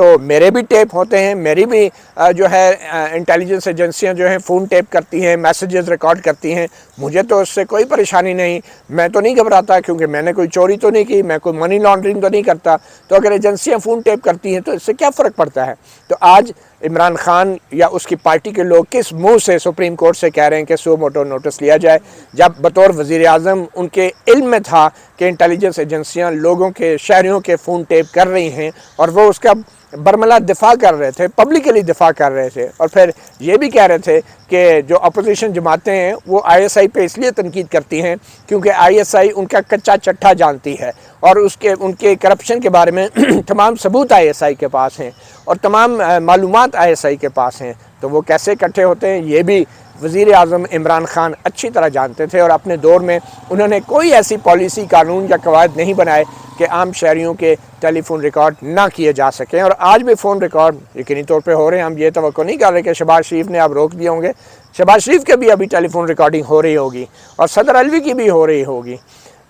تو میرے بھی ٹیپ ہوتے ہیں، میری بھی جو ہے انٹیلیجنس ایجنسیاں جو ہیں فون ٹیپ کرتی ہیں، میسیجز ریکارڈ کرتی ہیں، مجھے تو اس سے کوئی پریشانی نہیں، میں تو نہیں گھبراتا کیونکہ میں نے کوئی چوری تو نہیں کی، میں کوئی منی لانڈرنگ تو نہیں کرتا، تو اگر ایجنسیاں فون ٹیپ کرتی ہیں تو اس سے کیا فرق پڑتا ہے؟ تو آج عمران خان یا اس کی پارٹی کے لوگ کس منہ سے سپریم کورٹ سے کہہ رہے ہیں کہ سو موٹو نوٹس لیا جائے، جب بطور وزیر اعظم ان کے علم میں تھا کہ انٹیلیجنس ایجنسیاں لوگوں کے، شہریوں کے فون ٹیپ کر رہی ہیں، اور وہ اس کا برملا دفاع کر رہے تھے، پبلکلی دفاع کر رہے تھے، اور پھر یہ بھی کہہ رہے تھے کہ جو اپوزیشن جماعتیں ہیں وہ آئی ایس آئی پہ اس لیے تنقید کرتی ہیں کیونکہ آئی ایس آئی ان کا کچا چٹھا جانتی ہے، اور ان کے کرپشن کے بارے میں تمام ثبوت آئی ایس آئی کے پاس ہیں اور تمام معلومات آئی ایس آئی کے پاس ہیں، تو وہ کیسے اکٹھے ہوتے ہیں یہ بھی وزیر اعظم عمران خان اچھی طرح جانتے تھے، اور اپنے دور میں انہوں نے کوئی ایسی پالیسی، قانون یا قواعد نہیں بنائے کہ عام شہریوں کے ٹیلی فون ریکارڈ نہ کیے جا سکیں، اور آج بھی فون ریکارڈ یقینی طور پہ ہو رہے ہیں۔ ہم یہ توقع نہیں کر رہے کہ شہباز شریف نے آپ روک دیے ہوں گے، شہباز شریف کے بھی ابھی ٹیلی فون ریکارڈنگ ہو رہی ہوگی، اور صدر علوی کی بھی ہو رہی ہوگی۔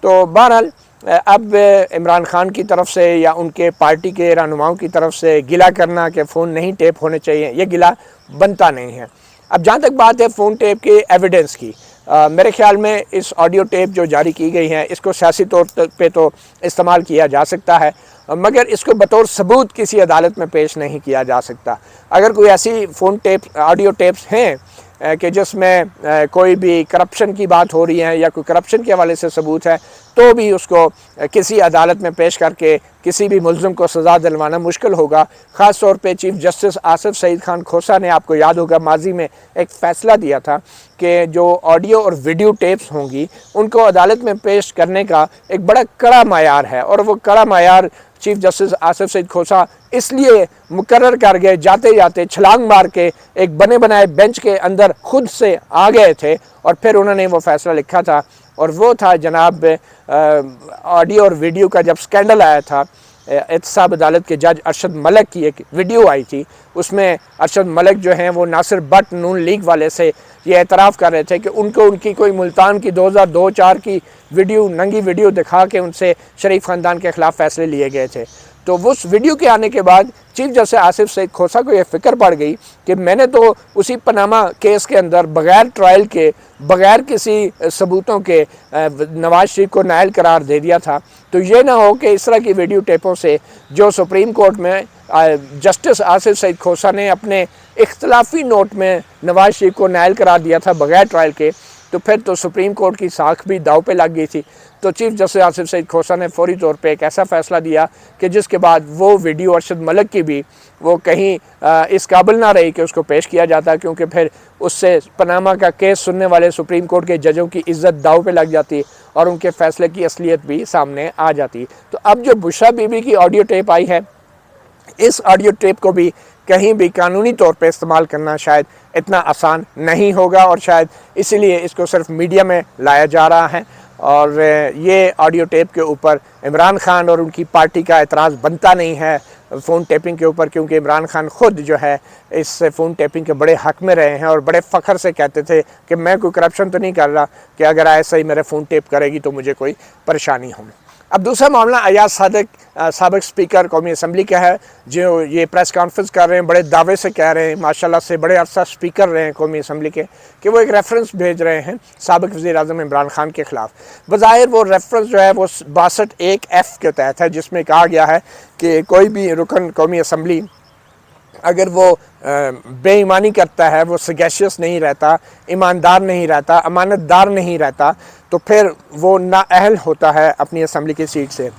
تو بہرحال اب عمران خان کی طرف سے یا ان کے پارٹی کے رہنماؤں کی طرف سے گلہ کرنا کہ فون نہیں ٹیپ ہونے چاہیے، یہ گلہ بنتا نہیں ہے۔ اب جہاں تک بات ہے فون ٹیپ کے ایویڈنس کی، میرے خیال میں اس آڈیو ٹیپ جو جاری کی گئی ہیں اس کو سیاسی طور پہ تو استعمال کیا جا سکتا ہے، مگر اس کو بطور ثبوت کسی عدالت میں پیش نہیں کیا جا سکتا۔ اگر کوئی ایسی فون ٹیپ، آڈیو ٹیپس ہیں کہ جس میں کوئی بھی کرپشن کی بات ہو رہی ہے یا کوئی کرپشن کے حوالے سے ثبوت ہے، تو بھی اس کو کسی عدالت میں پیش کر کے کسی بھی ملزم کو سزا دلوانا مشکل ہوگا۔ خاص طور پہ چیف جسٹس آصف سعید خان کھوسہ نے، آپ کو یاد ہوگا، ماضی میں ایک فیصلہ دیا تھا کہ جو آڈیو اور ویڈیو ٹیپس ہوں گی ان کو عدالت میں پیش کرنے کا ایک بڑا کڑا معیار ہے، اور وہ کڑا معیار چیف جسٹس آصف سعید کھوسہ اس لیے مقرر کر گئے، جاتے جاتے چھلانگ مار کے ایک بنے بنائے بینچ کے اندر خود سے آ گئے تھے، اور پھر انہوں نے وہ فیصلہ لکھا تھا، اور وہ تھا جناب آڈیو اور ویڈیو کا جب سکینڈل آیا تھا، احتساب عدالت کے جج ارشد ملک کی ایک ویڈیو آئی تھی، اس میں ارشد ملک جو ہیں وہ ناصر بٹ نون لیگ والے سے یہ اعتراف کر رہے تھے کہ ان کی کوئی ملتان کی 2002-04 کی ویڈیو، ننگی ویڈیو دکھا کے ان سے شریف خاندان کے خلاف فیصلے لیے گئے تھے۔ تو اس ویڈیو کے آنے کے بعد چیف جسٹس آصف سعید کھوسہ کو یہ فکر پڑ گئی کہ میں نے تو اسی پاناما کیس کے اندر بغیر ٹرائل کے، بغیر کسی ثبوتوں کے نواز شریف کو نائل قرار دے دیا تھا، تو یہ نہ ہو کہ اس طرح کی ویڈیو ٹیپوں سے جو سپریم کورٹ میں جسٹس آصف سعید کھوسہ نے اپنے اختلافی نوٹ میں نواز شریف کو نائل قرار دیا تھا بغیر ٹرائل کے، تو پھر تو سپریم کورٹ کی ساکھ بھی داؤ پہ لگ گئی تھی۔ تو چیف جسٹس آصف سعید کھوسہ نے فوری طور پہ ایک ایسا فیصلہ دیا کہ جس کے بعد وہ ویڈیو ارشد ملک کی بھی وہ کہیں اس قابل نہ رہی کہ اس کو پیش کیا جاتا، کیونکہ پھر اس سے پاناما کا کیس سننے والے سپریم کورٹ کے ججوں کی عزت داؤ پہ لگ جاتی اور ان کے فیصلے کی اصلیت بھی سامنے آ جاتی۔ تو اب جو بشریٰ بی بی کی آڈیو ٹیپ آئی ہے، اس آڈیو ٹیپ کو بھی کہیں بھی قانونی طور پہ استعمال کرنا شاید اتنا آسان نہیں ہوگا، اور شاید اسی لیے اس کو صرف میڈیا میں لایا جا رہا ہے، اور یہ آڈیو ٹیپ کے اوپر عمران خان اور ان کی پارٹی کا اعتراض بنتا نہیں ہے فون ٹیپنگ کے اوپر، کیونکہ عمران خان خود جو ہے اس فون ٹیپنگ کے بڑے حق میں رہے ہیں اور بڑے فخر سے کہتے تھے کہ میں کوئی کرپشن تو نہیں کر رہا کہ اگر ایسا ہی میرے فون ٹیپ کرے گی تو مجھے کوئی پریشانی ہوگی۔ اب دوسرا معاملہ ایاز صادق سابق سپیکر قومی اسمبلی کا ہے، جو یہ پریس کانفرنس کر رہے ہیں، بڑے دعوے سے کہہ رہے ہیں، ماشاءاللہ سے بڑے عرصہ سپیکر رہے ہیں قومی اسمبلی کے، کہ وہ ایک ریفرنس بھیج رہے ہیں سابق وزیر اعظم عمران خان کے خلاف۔ بظاہر وہ ریفرنس جو ہے وہ 62(1)(f) کے تحت ہے، جس میں کہا گیا ہے کہ کوئی بھی رکن قومی اسمبلی اگر وہ بے ایمانی کرتا ہے، وہ سگیشیس نہیں رہتا، ایماندار نہیں رہتا، امانت دار نہیں رہتا، تو پھر وہ نااہل ہوتا ہے اپنی اسمبلی کی سیٹ سے۔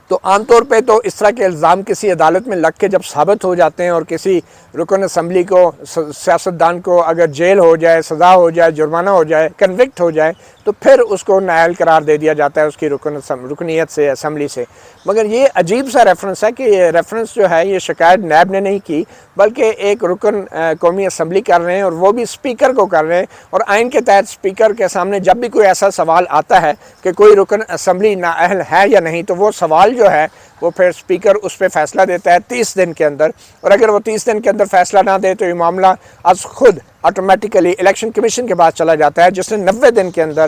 تو عام طور پہ تو اس طرح کے الزام کسی عدالت میں لگ کے جب ثابت ہو جاتے ہیں اور کسی رکن اسمبلی کو، سیاستدان کو اگر جیل ہو جائے، سزا ہو جائے، جرمانہ ہو جائے، کنوکٹ ہو جائے، تو پھر اس کو نااہل قرار دے دیا جاتا ہے اس کی رکنیت سے، اسمبلی سے۔ مگر یہ عجیب سا ریفرنس ہے کہ یہ ریفرنس جو ہے یہ شکایت نیب نے نہیں کی، بلکہ ایک رکن قومی اسمبلی کر رہے ہیں، اور وہ بھی سپیکر کو کر رہے ہیں، اور آئین کے تحت سپیکر کے سامنے جب بھی کوئی ایسا سوال آتا ہے کہ کوئی رکن اسمبلی نااہل ہے یا نہیں، تو وہ سوال جو ہے وہ پھر سپیکر اس پہ فیصلہ دیتا ہے 30 دن کے اندر، اور اگر وہ 30 دن کے اندر فیصلہ نہ دے تو یہ معاملہ از خود آٹومیٹیکلی الیکشن کمیشن کے پاس چلا جاتا ہے، جس نے 90 دن کے اندر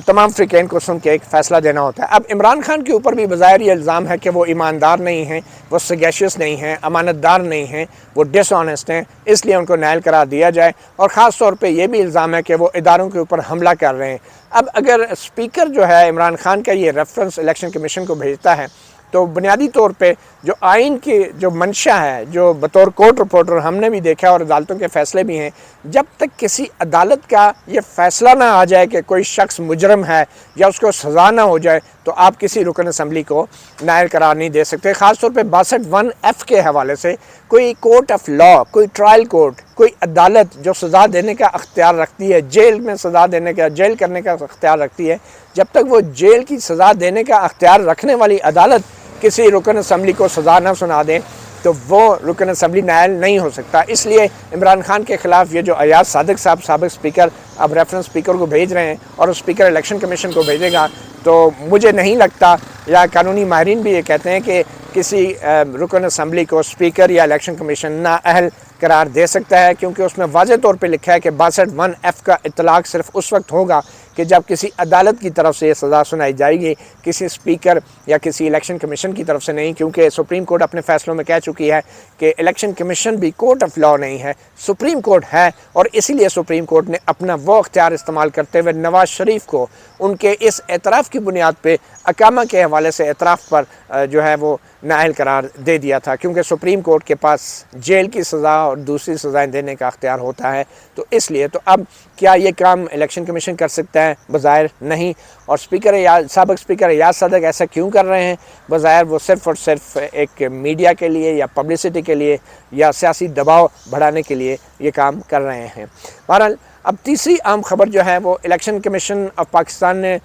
تمام فریقین کو سن کے ایک فیصلہ دینا ہوتا ہے۔ اب عمران خان کے اوپر بھی بظاہر یہ الزام ہے کہ وہ ایماندار نہیں ہیں، وہ سگیشیس نہیں ہیں، امانت دار نہیں ہیں، وہ ڈس آنیسٹ ہیں، اس لیے ان کو نائل قرار دیا جائے، اور خاص طور پہ یہ بھی الزام ہے کہ وہ اداروں کے اوپر حملہ کر رہے ہیں۔ اب اگر اسپیکر جو ہے عمران خان کا یہ ریفرنس الیکشن کمیشن کو بھیجتا ہے تو بنیادی طور پہ جو آئین کی جو منشا ہے، جو بطور کورٹ رپورٹر ہم نے بھی دیکھا اور عدالتوں کے فیصلے بھی ہیں، جب تک کسی عدالت کا یہ فیصلہ نہ آ جائے کہ کوئی شخص مجرم ہے یا اس کو سزا نہ ہو جائے تو آپ کسی رکن اسمبلی کو نائل قرار نہیں دے سکتے۔ خاص طور پہ 62(1)(f) کے حوالے سے کوئی کورٹ آف لا، کوئی ٹرائل کورٹ، کوئی عدالت جو سزا دینے کا اختیار رکھتی ہے، جیل میں سزا دینے کا، جیل کرنے کا اختیار رکھتی ہے، جب تک وہ جیل کی سزا دینے کا اختیار رکھنے والی عدالت کسی رکن اسمبلی کو سزا نہ سنا دے تو وہ رکن اسمبلی نائل نہیں ہو سکتا۔ اس لیے عمران خان کے خلاف یہ جو ایاز صادق صاحب سابق اسپیکر اب ریفرنس اسپیکر کو بھیج رہے ہیں اور اسپیکر الیکشن کمیشن کو بھیجے گا، تو مجھے نہیں لگتا، یا قانونی ماہرین بھی یہ کہتے ہیں کہ کسی رکن اسمبلی کو اسپیکر یا الیکشن کمیشن نااہل قرار دے سکتا ہے، کیونکہ اس میں واضح طور پہ لکھا ہے کہ 62(1)(f) کا اطلاق صرف اس وقت ہوگا کہ جب کسی عدالت کی طرف سے یہ سزا سنائی جائے گی، کسی اسپیکر یا کسی الیکشن کمیشن کی طرف سے نہیں، کیونکہ سپریم کورٹ اپنے فیصلوں میں کہہ چکی ہے کہ الیکشن کمیشن بھی کورٹ آف لا نہیں ہے، سپریم کورٹ ہے، اور اسی لیے سپریم کورٹ نے اپنا وہ اختیار استعمال کرتے ہوئے نواز شریف کو ان کے اس اعتراف کی بنیاد پہ اقامہ کے حوالے سے اعتراف پر جو ہے وہ نااہل قرار دے دیا تھا، کیونکہ سپریم کورٹ کے پاس جیل کی سزا اور دوسری سزائیں دینے کا اختیار ہوتا ہے۔ تو اس لیے تو اب کیا یہ کام الیکشن کمیشن کر سکتا ہے؟ بظاہر نہیں، اور سابق اسپیکر ایاز صادق ایسا کیوں کر رہے ہیں؟ بظاہر وہ صرف اور صرف ایک میڈیا کے لیے یا پبلسٹی کے لیے یا سیاسی دباؤ بڑھانے کے لیے یہ کام کر رہے ہیں۔ بہرحال اب تیسری اہم خبر جو ہے وہ الیکشن کمیشن آف پاکستان نے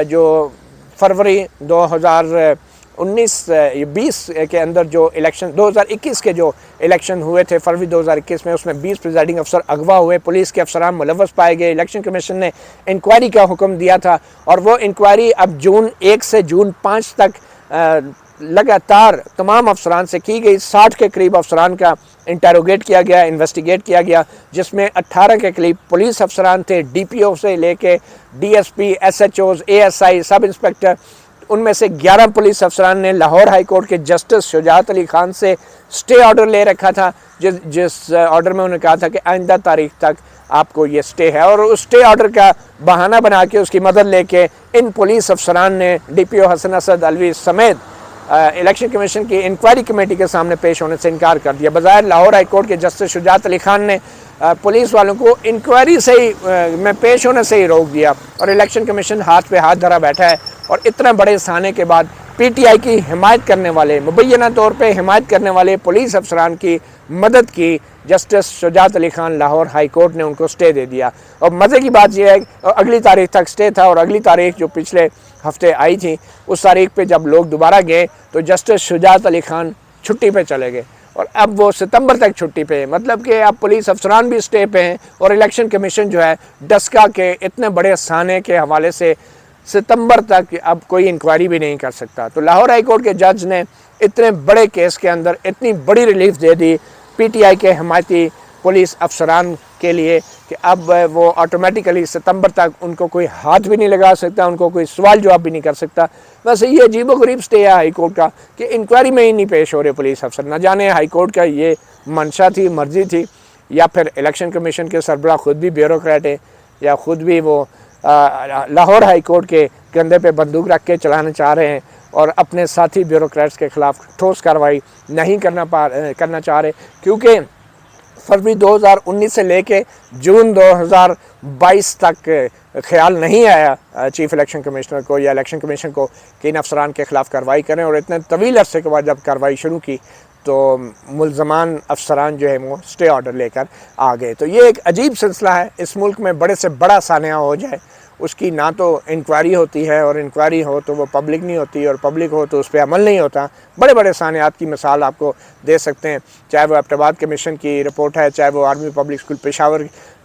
جو فروری 2019-20 کے اندر جو الیکشن 2021 کے جو الیکشن ہوئے تھے فروری 2021 میں، اس میں 20 پریزائڈنگ افسر اغوا ہوئے، پولیس کے افسران ملوث پائے گئے۔ الیکشن کمیشن نے انکوائری کا حکم دیا تھا، اور وہ انکوائری اب جون 1 سے جون 5 تک لگاتار تمام افسران سے کی گئی۔ 60 کے قریب افسران کا انٹیروگیٹ کیا گیا، انویسٹیگیٹ کیا گیا، جس میں 18 کے قریب پولیس افسران تھے، ڈی پی او سے لے کے D S P, S H Os, A S I, sub inspector. ان میں سے 11 پولیس افسران نے لاہور ہائی کورٹ کے جسٹس شجاعت علی خان سے سٹے آرڈر لے رکھا تھا، جس آرڈر میں انہوں نے کہا تھا کہ آئندہ تاریخ تک آپ کو یہ سٹے ہے، اور اس سٹے آرڈر کا بہانہ بنا کے، اس کی مدد لے کے ان پولیس افسران نے ڈی پی او حسن اسد علوی سمیت الیکشن کمیشن کی انکوائری کمیٹی کے سامنے پیش ہونے سے انکار کر دیا۔ بظاہر لاہور ہائی کورٹ کے جسٹس شجاعت علی خان نے پولیس والوں کو انکوائری سے ہی میں پیش ہونے سے ہی روک دیا، اور الیکشن کمیشن ہاتھ پہ ہاتھ دھرا بیٹھا ہے، اور اتنا بڑے سانے کے بعد پی ٹی آئی کی حمایت کرنے والے، مبینہ طور پہ حمایت کرنے والے پولیس افسران کی مدد کی justice Shujaat Ali Khan Lahore high court نے ان کو سٹے دے دیا۔ اور مزے کی بات یہ ہے کہ اگلی تاریخ تک سٹے تھا، اور اگلی تاریخ جو پچھلے ہفتے آئی تھی، اس تاریخ پہ جب لوگ دوبارہ گئے تو جسٹس شجاعت علی خان چھٹی پہ چلے گئے، اور اب وہ ستمبر تک چھٹی پہ ہے۔ مطلب کہ اب پولیس افسران بھی سٹے پہ ہیں، اور الیکشن کمیشن جو ہے ڈسکا کے اتنے بڑے سانے کے حوالے سے ستمبر تک اب کوئی انکوائری بھی نہیں کر سکتا۔ تو لاہور ہائی کورٹ کے جج نے اتنے بڑے کیس کے اندر اتنی بڑی relief they the P T I کے حمایتی پولیس افسران کے لیے کہ اب وہ آٹومیٹیکلی ستمبر تک ان کو کوئی ہاتھ بھی نہیں لگا سکتا، ان کو کوئی سوال جواب بھی نہیں کر سکتا۔ ویسے یہ عجیب و غریب سٹے ہے ہائی کورٹ کا کہ انکوائری میں ہی نہیں پیش ہو رہے پولیس افسر۔ نہ جانے ہائی کورٹ کا یہ منشا تھی، مرضی تھی، یا پھر الیکشن کمیشن کے سربراہ خود بھی بیوروکریٹ ہے، یا خود بھی وہ لاہور ہائی کورٹ کے کندھے پہ بندوق رکھ کے چلانا چاہ رہے ہیں، اور اپنے ساتھی بیوروکریٹس کے خلاف ٹھوس کارروائی نہیں کرنا چاہ رہے، کیونکہ فروری 2019 سے لے کے جون 2022 تک خیال نہیں آیا چیف الیکشن کمشنر کو یا الیکشن کمیشن کو کہ ان افسران کے خلاف کارروائی کریں، اور اتنے طویل عرصے کے بعد جب کارروائی شروع کی تو ملزمان افسران جو ہے وہ سٹے آرڈر لے کر آ گئے۔ تو یہ ایک عجیب سلسلہ ہے، اس ملک میں بڑے سے بڑا سانحہ ہو جائے اس کی نہ تو انکوائری ہوتی ہے، اور انکوائری ہو تو وہ پبلک نہیں ہوتی، اور پبلک ہو تو اس پہ عمل نہیں ہوتا۔ بڑے بڑے سانحات کی مثال آپ کو دے سکتے ہیں، چاہے وہ ایبٹ آباد کمیشن کی رپورٹ ہے، چاہے وہ آرمی پبلک اسکول پشاور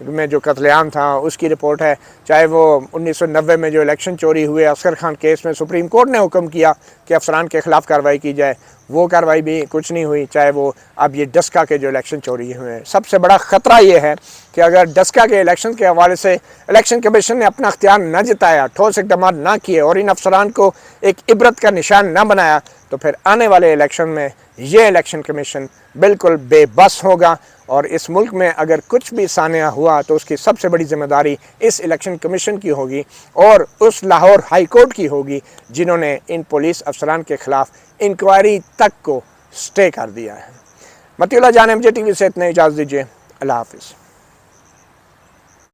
میں جو قتل عام تھا اس کی رپورٹ ہے، چاہے وہ 1990 میں جو الیکشن چوری ہوئے اصغر خان کیس میں سپریم کورٹ نے حکم کیا کہ افسران کے خلاف کارروائی کی جائے، وہ کارروائی بھی کچھ نہیں ہوئی، چاہے وہ اب یہ ڈسکا کے جو الیکشن چوری ہوئے ہیں۔ سب سے بڑا خطرہ یہ ہے کہ اگر ڈسکا کے الیکشن کے حوالے سے الیکشن کمیشن نے اپنا اختیار نہ جتایا، ٹھوس اقدامات نہ کیے، اور ان افسران کو ایک عبرت کا نشان نہ بنایا، تو پھر آنے والے الیکشن میں یہ الیکشن کمیشن بالکل بے بس ہوگا، اور اس ملک میں اگر کچھ بھی سانحہ ہوا تو اس کی سب سے بڑی ذمہ داری اس الیکشن کمیشن کی ہوگی، اور اس لاہور ہائی کورٹ کی ہوگی جنہوں نے ان پولیس افسران کے خلاف انکوائری تک کو سٹے کر دیا ہے۔ مطیع اللہ جان، MJ TV سے اتنے اجازت دیجیے، اللہ حافظ۔